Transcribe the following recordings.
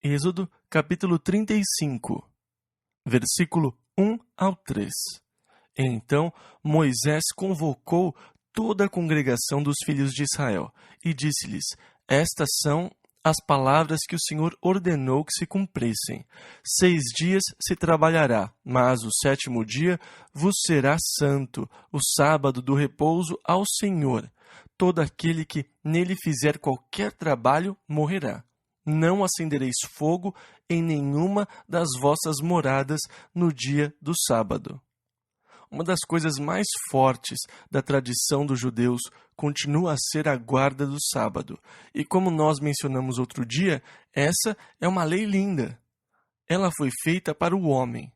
Êxodo, capítulo 35, versículo 1 ao 3. Então Moisés convocou toda a congregação dos filhos de Israel e disse-lhes: Estas são as palavras que o Senhor ordenou que se cumprissem. 6 dias se trabalhará, mas o 7º dia vos será santo, o sábado do repouso ao Senhor. Todo aquele que nele fizer qualquer trabalho morrerá. Não acendereis fogo em nenhuma das vossas moradas no dia do sábado. Uma das coisas mais fortes da tradição dos judeus continua a ser a guarda do sábado. E como nós mencionamos outro dia, essa é uma lei linda. Ela foi feita para o homem.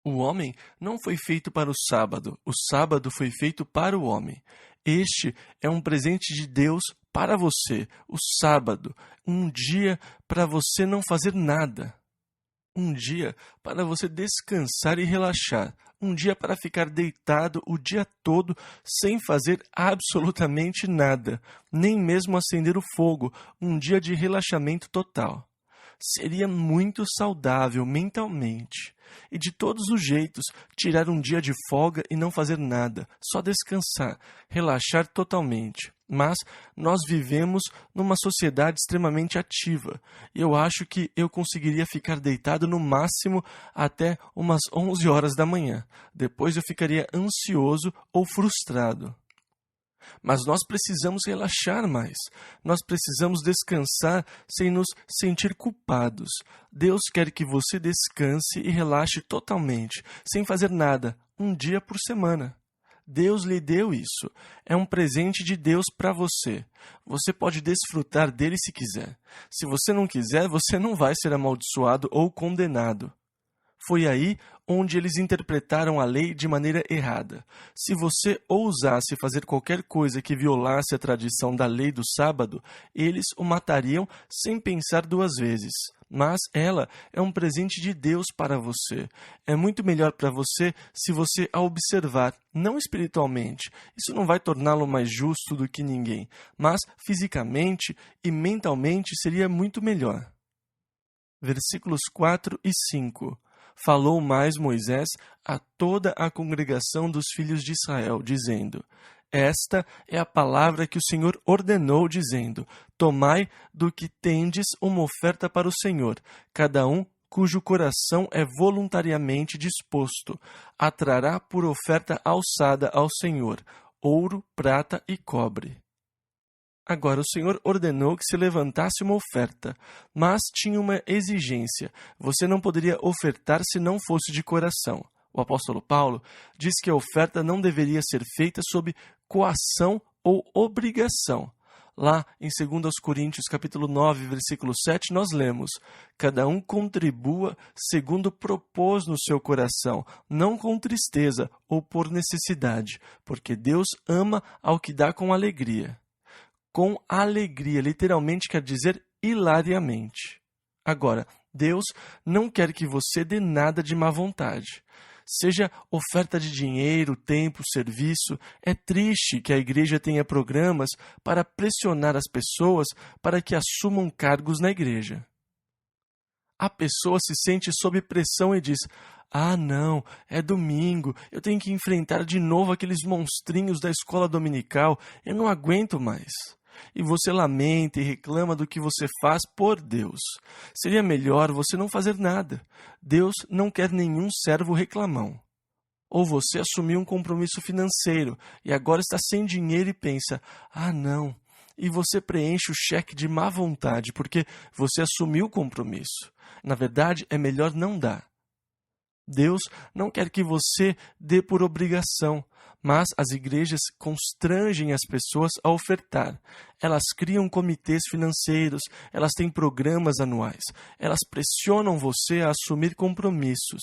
O homem não foi feito para o sábado foi feito para o homem. Este é um presente de Deus para você, o sábado, um dia para você não fazer nada. Um dia para você descansar e relaxar. Um dia para ficar deitado o dia todo sem fazer absolutamente nada, nem mesmo acender o fogo. Um dia de relaxamento total. Seria muito saudável mentalmente e de todos os jeitos tirar um dia de folga e não fazer nada, só descansar, relaxar totalmente. Mas nós vivemos numa sociedade extremamente ativa e eu acho que eu conseguiria ficar deitado no máximo até umas 11 horas da manhã. Depois eu ficaria ansioso ou frustrado. Mas nós precisamos relaxar mais. Nós precisamos descansar sem nos sentir culpados. Deus quer que você descanse e relaxe totalmente, sem fazer nada, um dia por semana. Deus lhe deu isso. É um presente de Deus para você. Você pode desfrutar dele se quiser. Se você não quiser, você não vai ser amaldiçoado ou condenado. Foi aí onde eles interpretaram a lei de maneira errada. Se você ousasse fazer qualquer coisa que violasse a tradição da lei do sábado, eles o matariam sem pensar 2 vezes. Mas ela é um presente de Deus para você. É muito melhor para você se você a observar, não espiritualmente. Isso não vai torná-lo mais justo do que ninguém, mas fisicamente e mentalmente seria muito melhor. Versículos 4 e 5. Falou mais Moisés a toda a congregação dos filhos de Israel, dizendo: Esta é a palavra que o Senhor ordenou, dizendo: Tomai do que tendes uma oferta para o Senhor, cada um cujo coração é voluntariamente disposto, atrará por oferta alçada ao Senhor, ouro, prata e cobre. Agora, o Senhor ordenou que se levantasse uma oferta, mas tinha uma exigência. Você não poderia ofertar se não fosse de coração. O apóstolo Paulo diz que a oferta não deveria ser feita sob coação ou obrigação. Lá, em 2 Coríntios, capítulo 9, versículo 7, nós lemos: Cada um contribua segundo propôs no seu coração, não com tristeza ou por necessidade, porque Deus ama ao que dá com alegria. Com alegria, literalmente quer dizer hilariamente. Agora, Deus não quer que você dê nada de má vontade. Seja oferta de dinheiro, tempo, serviço, é triste que a igreja tenha programas para pressionar as pessoas para que assumam cargos na igreja. A pessoa se sente sob pressão e diz: não, é domingo, eu tenho que enfrentar de novo aqueles monstrinhos da escola dominical, eu não aguento mais. E você lamenta e reclama do que você faz por Deus. Seria melhor você não fazer nada. Deus não quer nenhum servo reclamão. Ou você assumiu um compromisso financeiro e agora está sem dinheiro e pensa: não. E você preenche o cheque de má vontade porque você assumiu o compromisso. Na verdade, é melhor não dar. Deus não quer que você dê por obrigação, mas as igrejas constrangem as pessoas a ofertar. Elas criam comitês financeiros, elas têm programas anuais, elas pressionam você a assumir compromissos.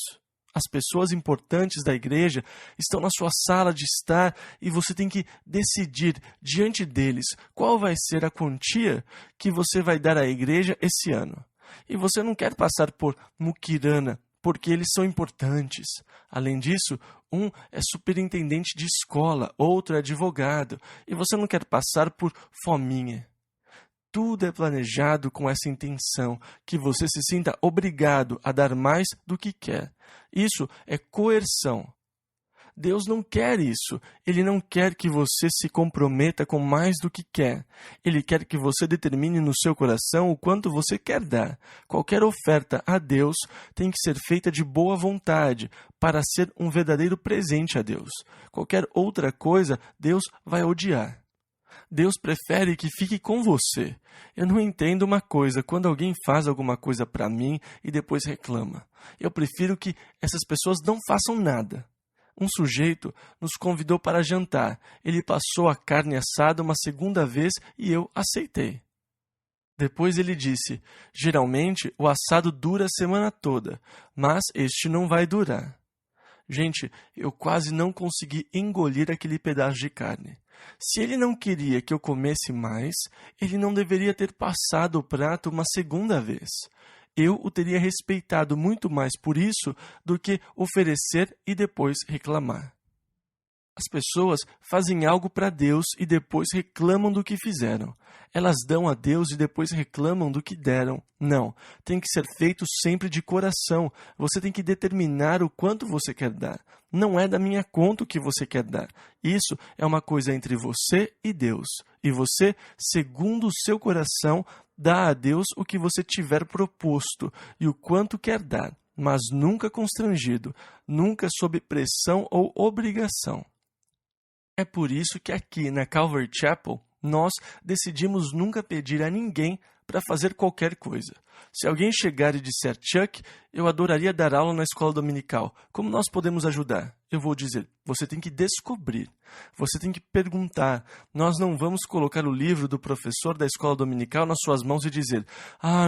As pessoas importantes da igreja estão na sua sala de estar e você tem que decidir diante deles qual vai ser a quantia que você vai dar à igreja esse ano. E você não quer passar por muquirana, porque eles são importantes. Além disso, um é superintendente de escola, outro é advogado, e você não quer passar por fominha. tudo é planejado com essa intenção, que você se sinta obrigado a dar mais do que quer. Isso é coerção. Deus não quer isso. Ele não quer que você se comprometa com mais do que quer. Ele quer que você determine no seu coração o quanto você quer dar. Qualquer oferta a Deus tem que ser feita de boa vontade, para ser um verdadeiro presente a Deus. Qualquer outra coisa, Deus vai odiar. Deus prefere que fique com você. Eu não entendo uma coisa, quando alguém faz alguma coisa para mim e depois reclama. Eu prefiro que essas pessoas não façam nada. Um sujeito nos convidou para jantar. Ele passou a carne assada uma segunda vez e eu aceitei. Depois ele disse: geralmente o assado dura a semana toda, mas este não vai durar. Gente, eu quase não consegui engolir aquele pedaço de carne. Se ele não queria que eu comesse mais, ele não deveria ter passado o prato uma segunda vez. Eu o teria respeitado muito mais por isso do que oferecer e depois reclamar. As pessoas fazem algo para Deus e depois reclamam do que fizeram. Elas dão a Deus e depois reclamam do que deram. Não, tem que ser feito sempre de coração. Você tem que determinar o quanto você quer dar. Não é da minha conta o que você quer dar. Isso é uma coisa entre você e Deus. E você, segundo o seu coração, dá a Deus o que você tiver proposto e o quanto quer dar, mas nunca constrangido, nunca sob pressão ou obrigação. É por isso que aqui na Calvary Chapel, nós decidimos nunca pedir a ninguém para fazer qualquer coisa. Se alguém chegar e disser: Chuck, eu adoraria dar aula na escola dominical, como nós podemos ajudar? Eu vou dizer: você tem que descobrir, você tem que perguntar. Nós não vamos colocar o livro do professor da escola dominical nas suas mãos e dizer: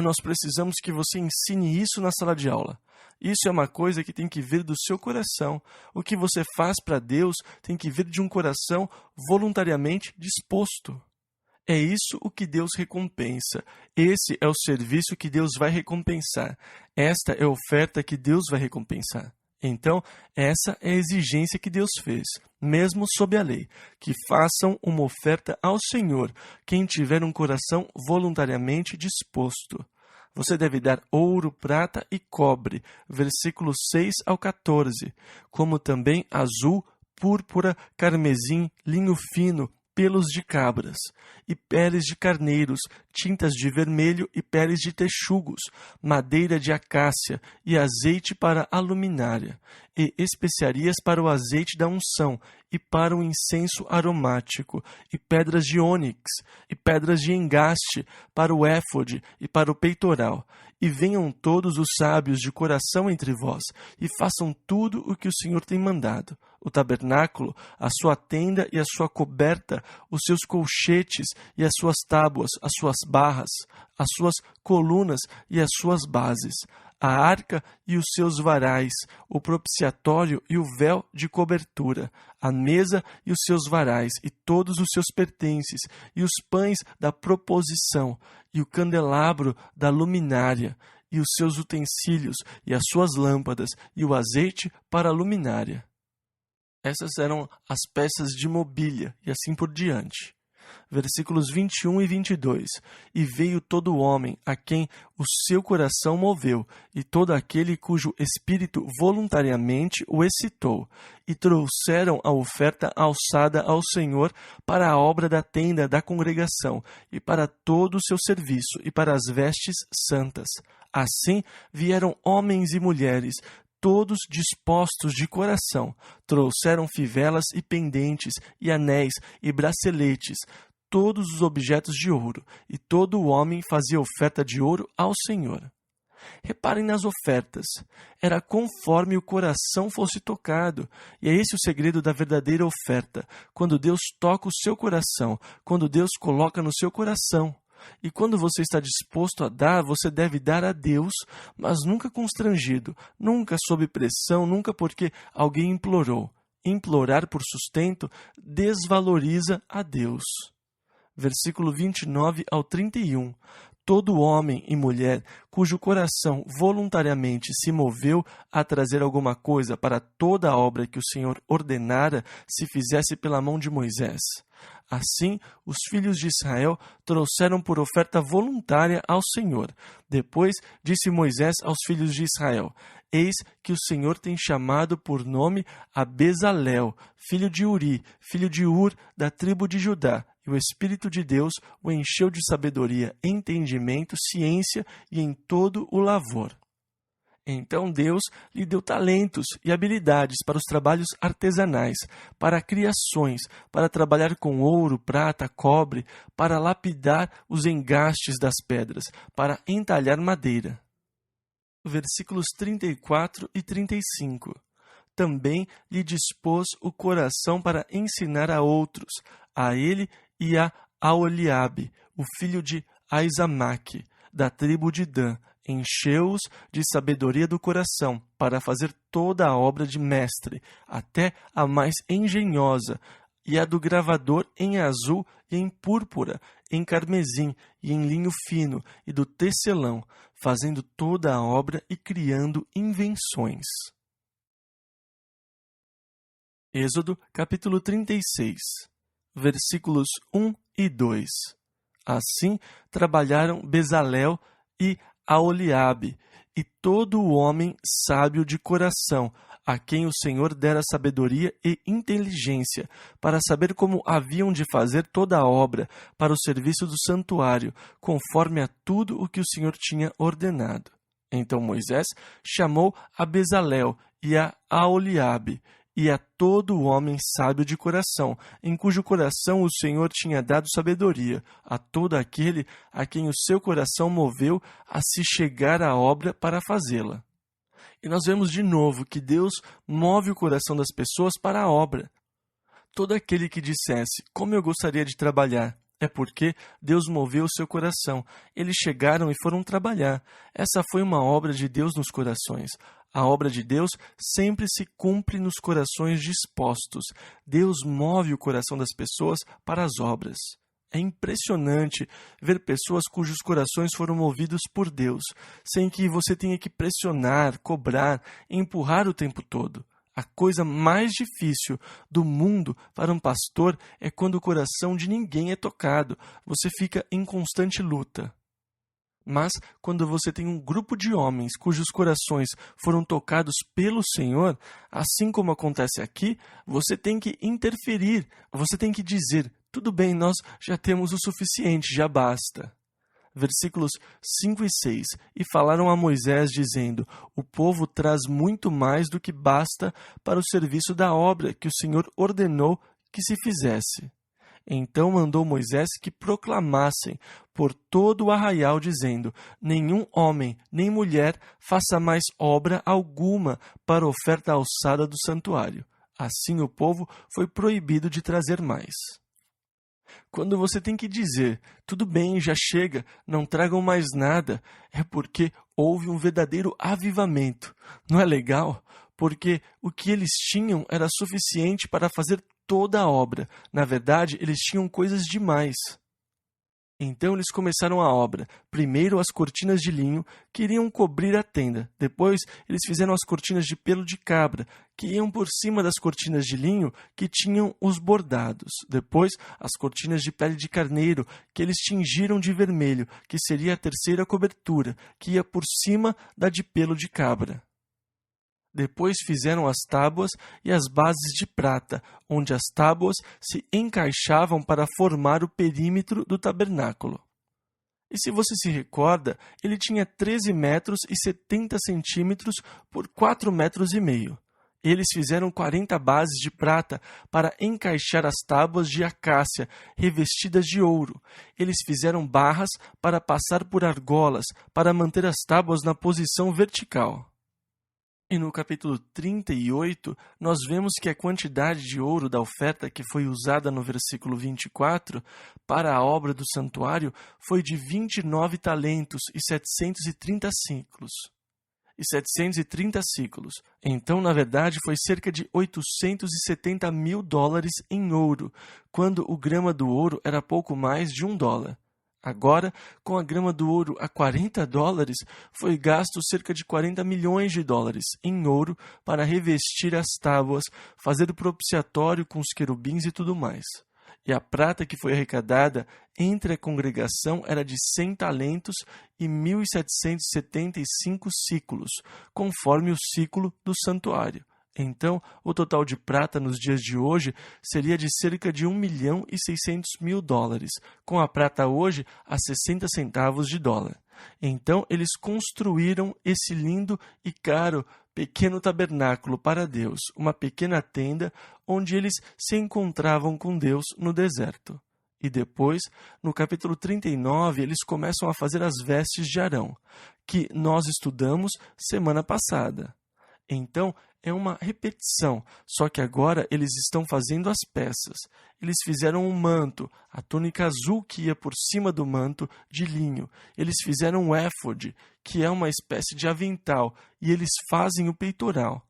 nós precisamos que você ensine isso na sala de aula. Isso é uma coisa que tem que vir do seu coração. O que você faz para Deus tem que vir de um coração voluntariamente disposto. É isso o que Deus recompensa. Esse é o serviço que Deus vai recompensar. Esta é a oferta que Deus vai recompensar. Então, essa é a exigência que Deus fez, mesmo sob a lei, que façam uma oferta ao Senhor, quem tiver um coração voluntariamente disposto. Você deve dar ouro, prata e cobre, versículos 6 ao 14, como também azul, púrpura, carmesim, linho fino, pelos de cabras, e peles de carneiros, tintas de vermelho e peles de texugos, madeira de acácia e azeite para a luminária, e especiarias para o azeite da unção e para o incenso aromático, e pedras de ônix, e pedras de engaste para o éfode e para o peitoral. E venham todos os sábios de coração entre vós, e façam tudo o que o Senhor tem mandado: o tabernáculo, a sua tenda e a sua coberta, os seus colchetes e as suas tábuas, as suas barras, as suas colunas e as suas bases, a arca e os seus varais, o propiciatório e o véu de cobertura, a mesa e os seus varais e todos os seus pertences, e os pães da proposição, e o candelabro da luminária, e os seus utensílios, e as suas lâmpadas, e o azeite para a luminária. Essas eram as peças de mobília, e assim por diante. Versículos 21 e 22. E veio todo homem a quem o seu coração moveu, e todo aquele cujo espírito voluntariamente o excitou, e trouxeram a oferta alçada ao Senhor para a obra da tenda da congregação, e para todo o seu serviço, e para as vestes santas. Assim vieram homens e mulheres, todos dispostos de coração, trouxeram fivelas e pendentes, e anéis e braceletes, todos os objetos de ouro, e todo o homem fazia oferta de ouro ao Senhor. Reparem nas ofertas. Era conforme o coração fosse tocado. E é esse o segredo da verdadeira oferta. Quando Deus toca o seu coração, quando Deus coloca no seu coração. E quando você está disposto a dar, você deve dar a Deus, mas nunca constrangido, nunca sob pressão, nunca porque alguém implorou. Implorar por sustento desvaloriza a Deus. Versículo 29 ao 31. Todo homem e mulher cujo coração voluntariamente se moveu a trazer alguma coisa para toda a obra que o Senhor ordenara se fizesse pela mão de Moisés. Assim, os filhos de Israel trouxeram por oferta voluntária ao Senhor. Depois disse Moisés aos filhos de Israel: Eis que o Senhor tem chamado por nome a Bezalel, filho de Uri, filho de Ur, da tribo de Judá. E o Espírito de Deus o encheu de sabedoria, entendimento, ciência e em todo o lavor. Então Deus lhe deu talentos e habilidades para os trabalhos artesanais, para criações, para trabalhar com ouro, prata, cobre, para lapidar os engastes das pedras, para entalhar madeira. Versículos 34 e 35. Também lhe dispôs o coração para ensinar a outros, a ele e a Aholiabe, o filho de Aizamaque, da tribo de Dan. Encheu-os de sabedoria do coração para fazer toda a obra de mestre, até a mais engenhosa, e a do gravador em azul e em púrpura, em carmesim e em linho fino, e do tecelão, fazendo toda a obra e criando invenções. Êxodo, capítulo 36, versículos 1 e 2. Assim trabalharam Bezalel e Aholiabe, e todo o homem sábio de coração, a quem o Senhor dera sabedoria e inteligência, para saber como haviam de fazer toda a obra para o serviço do santuário, conforme a tudo o que o Senhor tinha ordenado. Então Moisés chamou a Bezalel e a Aholiabe, e a todo o homem sábio de coração, em cujo coração o Senhor tinha dado sabedoria, a todo aquele a quem o seu coração moveu a se chegar à obra para fazê-la. E nós vemos de novo que Deus move o coração das pessoas para a obra. Todo aquele que dissesse, como eu gostaria de trabalhar, é porque Deus moveu o seu coração. Eles chegaram e foram trabalhar. Essa foi uma obra de Deus nos corações. A obra de Deus sempre se cumpre nos corações dispostos. Deus move o coração das pessoas para as obras. É impressionante ver pessoas cujos corações foram movidos por Deus, sem que você tenha que pressionar, cobrar, empurrar o tempo todo. A coisa mais difícil do mundo para um pastor é quando o coração de ninguém é tocado. Você fica em constante luta. Mas, quando você tem um grupo de homens cujos corações foram tocados pelo Senhor, assim como acontece aqui, você tem que interferir, você tem que dizer, tudo bem, nós já temos o suficiente, já basta. Versículos 5 e 6. E falaram a Moisés, dizendo, o povo traz muito mais do que basta para o serviço da obra que o Senhor ordenou que se fizesse. Então mandou Moisés que proclamassem por todo o arraial, dizendo, nenhum homem nem mulher faça mais obra alguma para oferta alçada do santuário. Assim o povo foi proibido de trazer mais. Quando você tem que dizer, tudo bem, já chega, não tragam mais nada, é porque houve um verdadeiro avivamento. Não é legal? Porque o que eles tinham era suficiente para fazer toda a obra. Na verdade, eles tinham coisas demais. Então eles começaram a obra. Primeiro as cortinas de linho, que iriam cobrir a tenda. Depois eles fizeram as cortinas de pelo de cabra, que iam por cima das cortinas de linho, que tinham os bordados. Depois as cortinas de pele de carneiro, que eles tingiram de vermelho, que seria a terceira cobertura, que ia por cima da de pelo de cabra. Depois fizeram as tábuas e as bases de prata, onde as tábuas se encaixavam para formar o perímetro do tabernáculo. E se você se recorda, ele tinha 13 metros e 70 centímetros por 4 metros e meio. Eles fizeram 40 bases de prata para encaixar as tábuas de acácia revestidas de ouro. Eles fizeram barras para passar por argolas, para manter as tábuas na posição vertical. E no capítulo 38, nós vemos que a quantidade de ouro da oferta que foi usada no versículo 24 para a obra do santuário foi de 29 talentos e 730 ciclos. Então, na verdade, foi cerca de $870 mil em ouro, quando o grama do ouro era pouco mais de $1. Agora, com a grama do ouro a $40, foi gasto cerca de $40 milhões em ouro para revestir as tábuas, fazer o propiciatório com os querubins e tudo mais. E a prata que foi arrecadada entre a congregação era de 100 talentos e 1.775 siclos, conforme o ciclo do santuário. Então, o total de prata nos dias de hoje seria de cerca de $1.600.000, com a prata hoje a 60 centavos de dólar. Então, eles construíram esse lindo e caro pequeno tabernáculo para Deus, uma pequena tenda onde eles se encontravam com Deus no deserto. E depois, no capítulo 39, eles começam a fazer as vestes de Arão, que nós estudamos semana passada. Então, é uma repetição, só que agora eles estão fazendo as peças. Eles fizeram um manto, a túnica azul que ia por cima do manto, de linho. Eles fizeram um éfode, que é uma espécie de avental, e eles fazem o peitoral.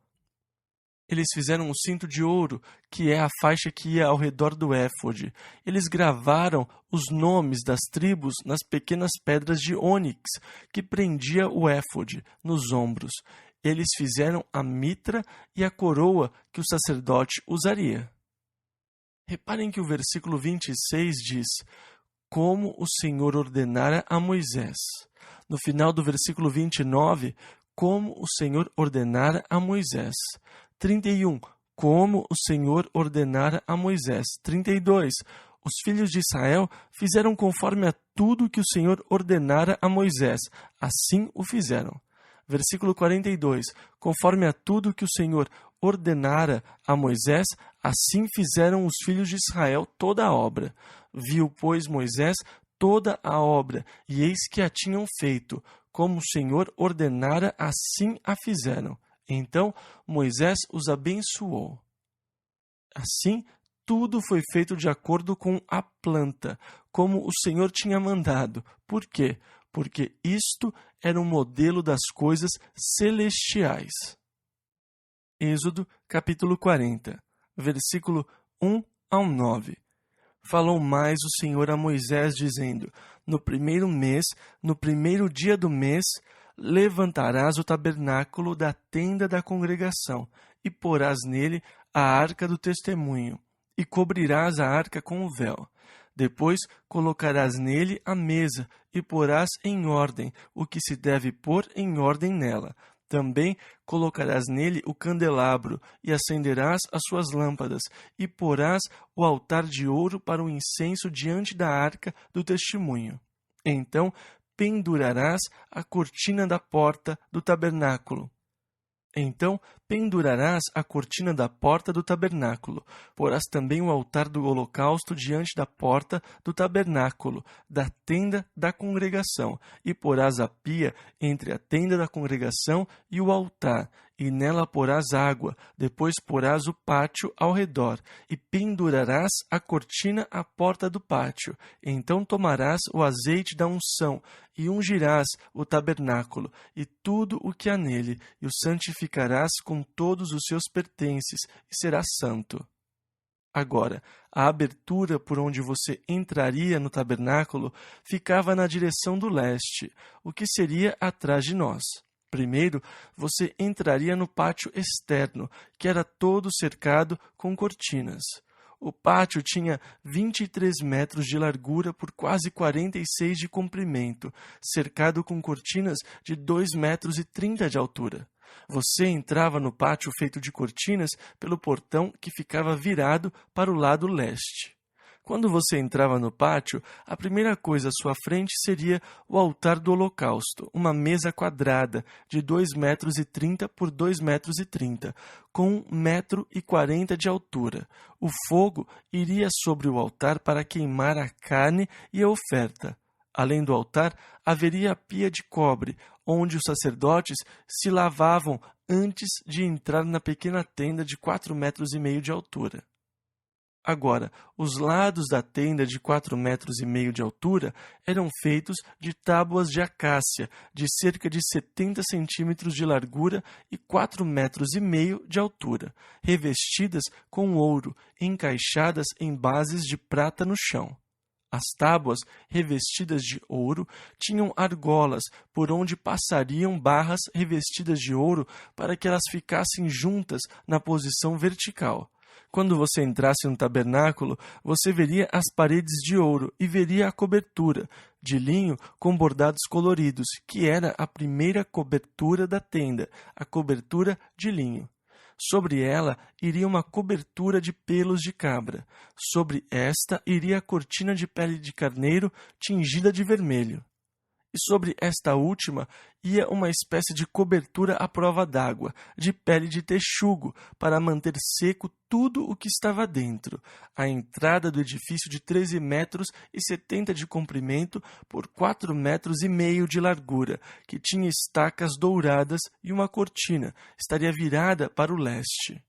Eles fizeram um cinto de ouro, que é a faixa que ia ao redor do éfode. Eles gravaram os nomes das tribos nas pequenas pedras de ônix, que prendia o éfode nos ombros. Eles fizeram a mitra e a coroa que o sacerdote usaria. Reparem que o versículo 26 diz: como o Senhor ordenara a Moisés. No final do versículo 29, como o Senhor ordenara a Moisés. 31, como o Senhor ordenara a Moisés. 32, os filhos de Israel fizeram conforme a tudo que o Senhor ordenara a Moisés. Assim o fizeram. Versículo 42, conforme a tudo que o Senhor ordenara a Moisés, assim fizeram os filhos de Israel toda a obra. Viu, pois, Moisés toda a obra, e eis que a tinham feito, como o Senhor ordenara, assim a fizeram. Então Moisés os abençoou. Assim, tudo foi feito de acordo com a planta, como o Senhor tinha mandado. Por quê? Porque isto era um modelo das coisas celestiais. Êxodo, capítulo 40, versículo 1 ao 9. Falou mais o Senhor a Moisés, dizendo: no primeiro mês, no primeiro dia do mês, levantarás o tabernáculo da tenda da congregação, e porás nele a arca do testemunho, e cobrirás a arca com o véu. Depois colocarás nele a mesa, e porás em ordem o que se deve pôr em ordem nela. Também colocarás nele o candelabro, e acenderás as suas lâmpadas, e porás o altar de ouro para o incenso diante da arca do testemunho. Então pendurarás a cortina da porta do tabernáculo. Porás também o altar do holocausto diante da porta do tabernáculo, da tenda da congregação, e porás a pia entre a tenda da congregação e o altar, e nela porás água, depois porás o pátio ao redor, e pendurarás a cortina à porta do pátio. Então tomarás o azeite da unção, e ungirás o tabernáculo, e tudo o que há nele, e o santificarás com todos os seus pertences, e será santo. Agora, a abertura por onde você entraria no tabernáculo ficava na direção do leste, o que seria atrás de nós. Primeiro, você entraria no pátio externo, que era todo cercado com cortinas. O pátio tinha 23 metros de largura por quase 46 de comprimento, cercado com cortinas de 2,30 metros de altura. Você entrava no pátio feito de cortinas pelo portão que ficava virado para o lado leste. Quando você entrava no pátio, a primeira coisa à sua frente seria o altar do holocausto, uma mesa quadrada de 2,30 metros por 2,30 metros, com 1,40 metro de altura. O fogo iria sobre o altar para queimar a carne e a oferta. Além do altar, haveria a pia de cobre, onde os sacerdotes se lavavam antes de entrar na pequena tenda de 4,5 metros de altura. Agora, os lados da tenda de 4,5 metros de altura eram feitos de tábuas de acácia, de cerca de 70 centímetros de largura e 4,5 metros de altura, revestidas com ouro, encaixadas em bases de prata no chão. As tábuas, revestidas de ouro, tinham argolas por onde passariam barras revestidas de ouro para que elas ficassem juntas na posição vertical. Quando você entrasse no tabernáculo, você veria as paredes de ouro e veria a cobertura, de linho com bordados coloridos, que era a primeira cobertura da tenda, a cobertura de linho. Sobre ela iria uma cobertura de pelos de cabra. Sobre esta iria a cortina de pele de carneiro tingida de vermelho. E sobre esta última ia uma espécie de cobertura à prova d'água, de pele de texugo, para manter seco tudo o que estava dentro. A entrada do edifício de 13 metros e 70 de comprimento por 4 metros e meio de largura, que tinha estacas douradas e uma cortina, estaria virada para o leste.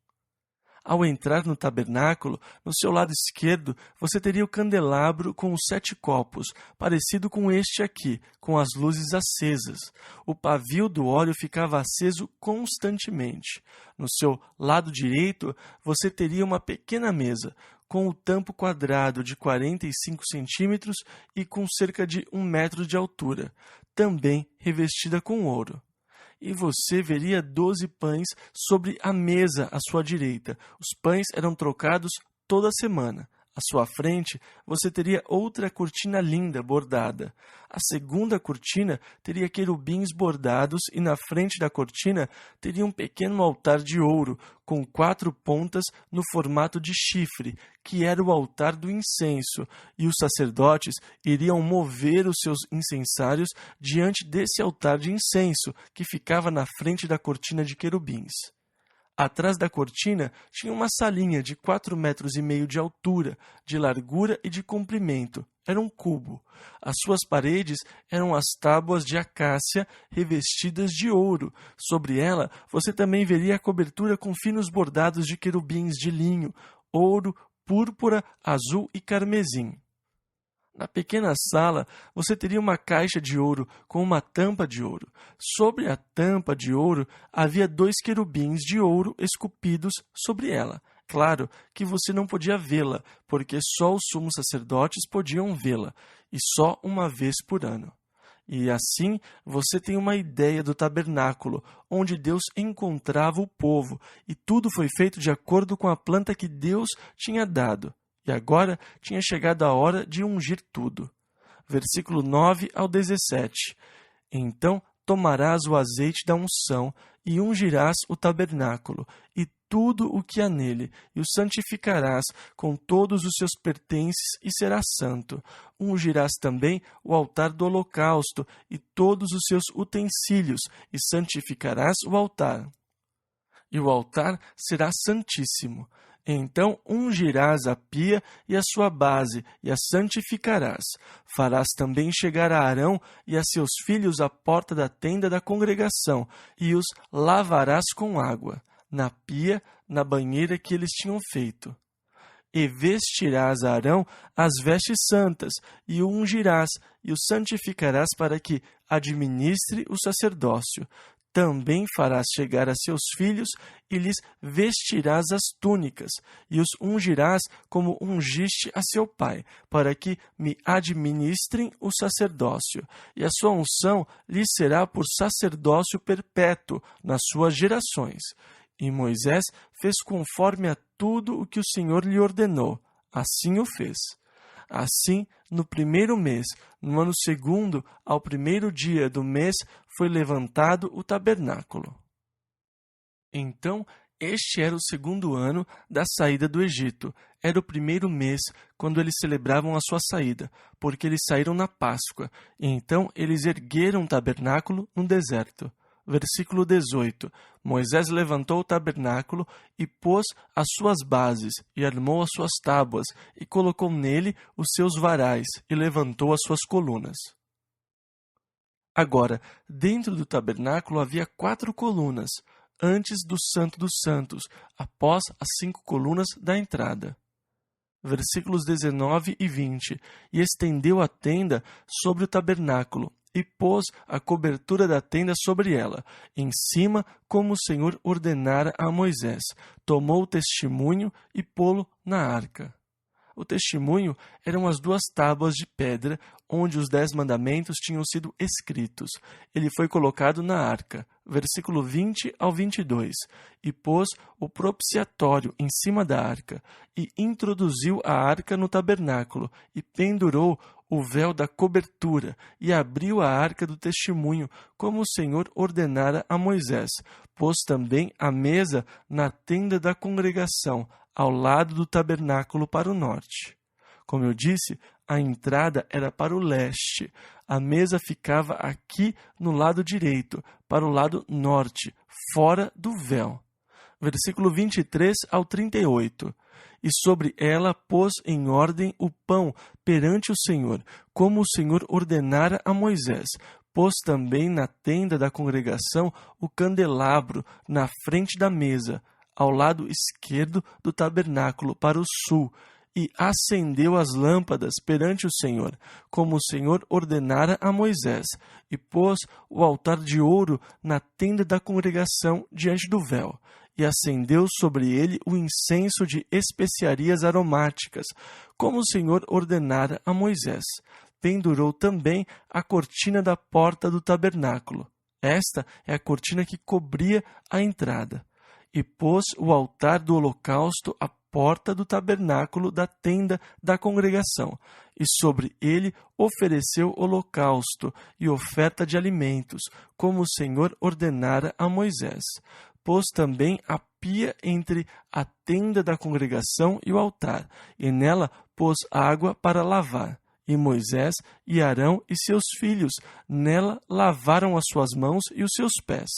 Ao entrar no tabernáculo, no seu lado esquerdo, você teria o candelabro com os 7 copos, parecido com este aqui, com as luzes acesas. O pavio do óleo ficava aceso constantemente. No seu lado direito, você teria uma pequena mesa, com o tampo quadrado de 45 centímetros e com cerca de 1 metro de altura, também revestida com ouro. E você veria 12 pães sobre a mesa à sua direita. Os pães eram trocados toda semana. À sua frente, você teria outra cortina linda bordada. A segunda cortina teria querubins bordados e na frente da cortina teria um pequeno altar de ouro com 4 pontas no formato de chifre, que era o altar do incenso, e os sacerdotes iriam mover os seus incensários diante desse altar de incenso, que ficava na frente da cortina de querubins. Atrás da cortina tinha uma salinha de 4 metros e meio de altura, de largura e de comprimento. Era um cubo. As suas paredes eram as tábuas de acácia revestidas de ouro. Sobre ela, você também veria a cobertura com finos bordados de querubins de linho, ouro, púrpura, azul e carmesim. Na pequena sala, você teria uma caixa de ouro com uma tampa de ouro. Sobre a tampa de ouro havia 2 querubins de ouro esculpidos sobre ela. Claro que você não podia vê-la, porque só os sumos sacerdotes podiam vê-la, e só uma vez por ano. E assim você tem uma ideia do tabernáculo, onde Deus encontrava o povo, e tudo foi feito de acordo com a planta que Deus tinha dado. E agora tinha chegado a hora de ungir tudo. Versículo 9 ao 17. Então tomarás o azeite da unção e ungirás o tabernáculo e tudo o que há nele, e o santificarás com todos os seus pertences e será santo. Ungirás também o altar do holocausto e todos os seus utensílios, e santificarás o altar. E o altar será santíssimo. Então ungirás a pia e a sua base, e a santificarás. Farás também chegar a Arão e a seus filhos à porta da tenda da congregação, e os lavarás com água, na pia, na banheira que eles tinham feito. E vestirás a Arão as vestes santas, e o ungirás, e o santificarás para que administre o sacerdócio. Também farás chegar a seus filhos e lhes vestirás as túnicas, e os ungirás como ungiste a seu pai, para que me administrem o sacerdócio. E a sua unção lhes será por sacerdócio perpétuo nas suas gerações. E Moisés fez conforme a tudo o que o Senhor lhe ordenou. Assim o fez. Assim, no primeiro mês, no ano segundo, ao primeiro dia do mês, foi levantado o tabernáculo. Então, este era o segundo ano da saída do Egito. Era o primeiro mês, quando eles celebravam a sua saída, porque eles saíram na Páscoa. E então eles ergueram o tabernáculo no deserto. Versículo 18. Moisés levantou o tabernáculo e pôs as suas bases, e armou as suas tábuas, e colocou nele os seus varais, e levantou as suas colunas. Agora, dentro do tabernáculo havia 4 colunas, antes do Santo dos Santos, após as 5 colunas da entrada. Versículos 19 e 20. E estendeu a tenda sobre o tabernáculo, e pôs a cobertura da tenda sobre ela, em cima, como o Senhor ordenara a Moisés. Tomou o testemunho e pô-lo na arca. O testemunho eram as 2 tábuas de pedra, onde os 10 mandamentos tinham sido escritos. Ele foi colocado na arca, versículo 20 ao 22, e pôs o propiciatório em cima da arca, e introduziu a arca no tabernáculo, e pendurou o véu da cobertura, e abriu a arca do testemunho, como o Senhor ordenara a Moisés. Pôs também a mesa na tenda da congregação, ao lado do tabernáculo para o norte. Como eu disse, a entrada era para o leste. A mesa ficava aqui no lado direito, para o lado norte, fora do véu. Versículo 23 ao 38. E sobre ela pôs em ordem o pão perante o Senhor, como o Senhor ordenara a Moisés. Pôs também na tenda da congregação o candelabro na frente da mesa, ao lado esquerdo do tabernáculo, para o sul, e acendeu as lâmpadas perante o Senhor, como o Senhor ordenara a Moisés, e pôs o altar de ouro na tenda da congregação diante do véu, e acendeu sobre ele o incenso de especiarias aromáticas, como o Senhor ordenara a Moisés. Pendurou também a cortina da porta do tabernáculo. Esta é a cortina que cobria a entrada. E pôs o altar do holocausto à porta do tabernáculo da tenda da congregação, e sobre ele ofereceu holocausto e oferta de alimentos, como o Senhor ordenara a Moisés. Pôs também a pia entre a tenda da congregação e o altar, e nela pôs água para lavar. E Moisés e Arão e seus filhos nela lavaram as suas mãos e os seus pés.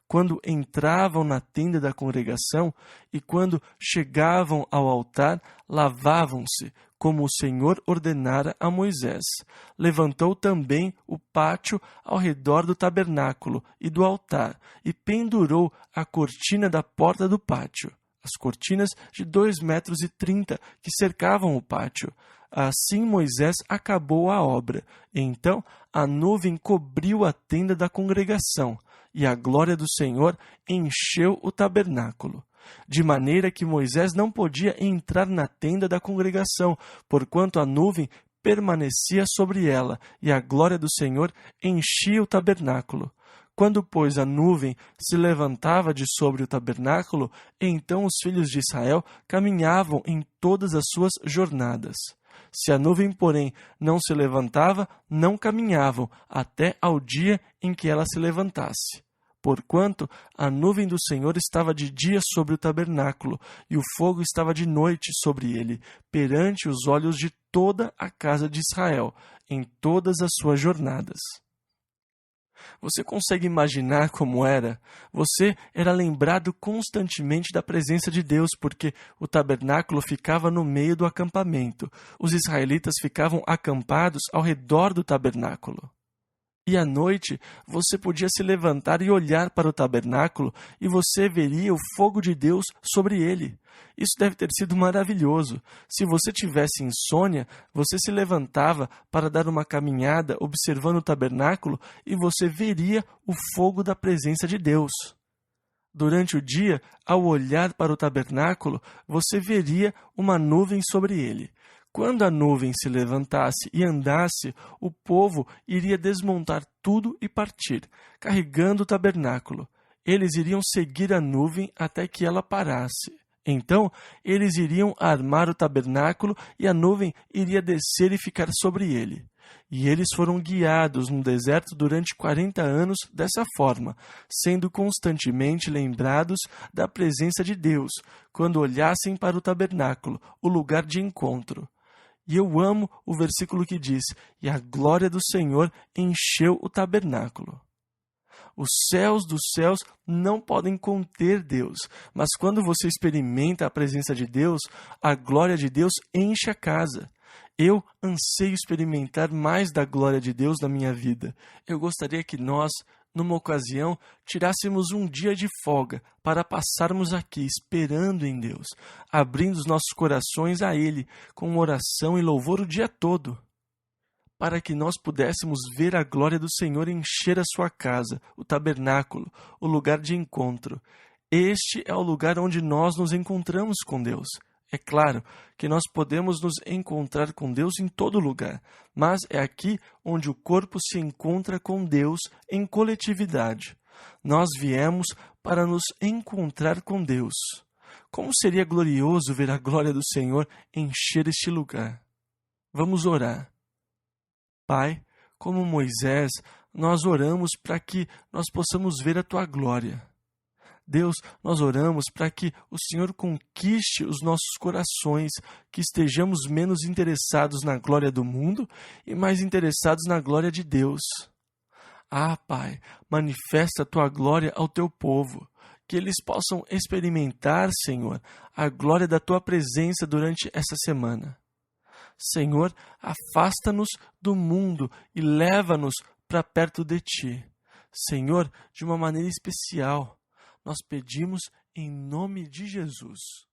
Quando entravam na tenda da congregação e quando chegavam ao altar, lavavam-se, como o Senhor ordenara a Moisés. Levantou também o pátio ao redor do tabernáculo e do altar, e pendurou a cortina da porta do pátio, as cortinas de 2,30 metros que cercavam o pátio. Assim Moisés acabou a obra. Então a nuvem cobriu a tenda da congregação, e a glória do Senhor encheu o tabernáculo, de maneira que Moisés não podia entrar na tenda da congregação, porquanto a nuvem permanecia sobre ela, e a glória do Senhor enchia o tabernáculo. Quando, pois, a nuvem se levantava de sobre o tabernáculo, então os filhos de Israel caminhavam em todas as suas jornadas. Se a nuvem, porém, não se levantava, não caminhavam, até ao dia em que ela se levantasse. Porquanto a nuvem do Senhor estava de dia sobre o tabernáculo, e o fogo estava de noite sobre ele, perante os olhos de toda a casa de Israel, em todas as suas jornadas. Você consegue imaginar como era? Você era lembrado constantemente da presença de Deus, porque o tabernáculo ficava no meio do acampamento. Os israelitas ficavam acampados ao redor do tabernáculo. E à noite, você podia se levantar e olhar para o tabernáculo e você veria o fogo de Deus sobre ele. Isso deve ter sido maravilhoso. Se você tivesse insônia, você se levantava para dar uma caminhada observando o tabernáculo e você veria o fogo da presença de Deus. Durante o dia, ao olhar para o tabernáculo, você veria uma nuvem sobre ele. Quando a nuvem se levantasse e andasse, o povo iria desmontar tudo e partir, carregando o tabernáculo. Eles iriam seguir a nuvem até que ela parasse. Então, eles iriam armar o tabernáculo e a nuvem iria descer e ficar sobre ele. E eles foram guiados no deserto durante 40 anos dessa forma, sendo constantemente lembrados da presença de Deus, quando olhassem para o tabernáculo, o lugar de encontro. E eu amo o versículo que diz: e a glória do Senhor encheu o tabernáculo. Os céus dos céus não podem conter Deus, mas quando você experimenta a presença de Deus, a glória de Deus enche a casa. Eu anseio experimentar mais da glória de Deus na minha vida. Eu gostaria que nós, numa ocasião, tirássemos um dia de folga para passarmos aqui esperando em Deus, abrindo os nossos corações a Ele, com oração e louvor o dia todo, para que nós pudéssemos ver a glória do Senhor encher a sua casa, o tabernáculo, o lugar de encontro. Este é o lugar onde nós nos encontramos com Deus. É claro que nós podemos nos encontrar com Deus em todo lugar, mas é aqui onde o corpo se encontra com Deus em coletividade. Nós viemos para nos encontrar com Deus. Como seria glorioso ver a glória do Senhor encher este lugar. Vamos orar. Pai, como Moisés, nós oramos para que nós possamos ver a Tua glória. Deus, nós oramos para que o Senhor conquiste os nossos corações, que estejamos menos interessados na glória do mundo e mais interessados na glória de Deus. Ah, Pai, manifesta a Tua glória ao Teu povo, que eles possam experimentar, Senhor, a glória da Tua presença durante essa semana. Senhor, afasta-nos do mundo e leva-nos para perto de Ti. Senhor, de uma maneira especial, nós pedimos em nome de Jesus.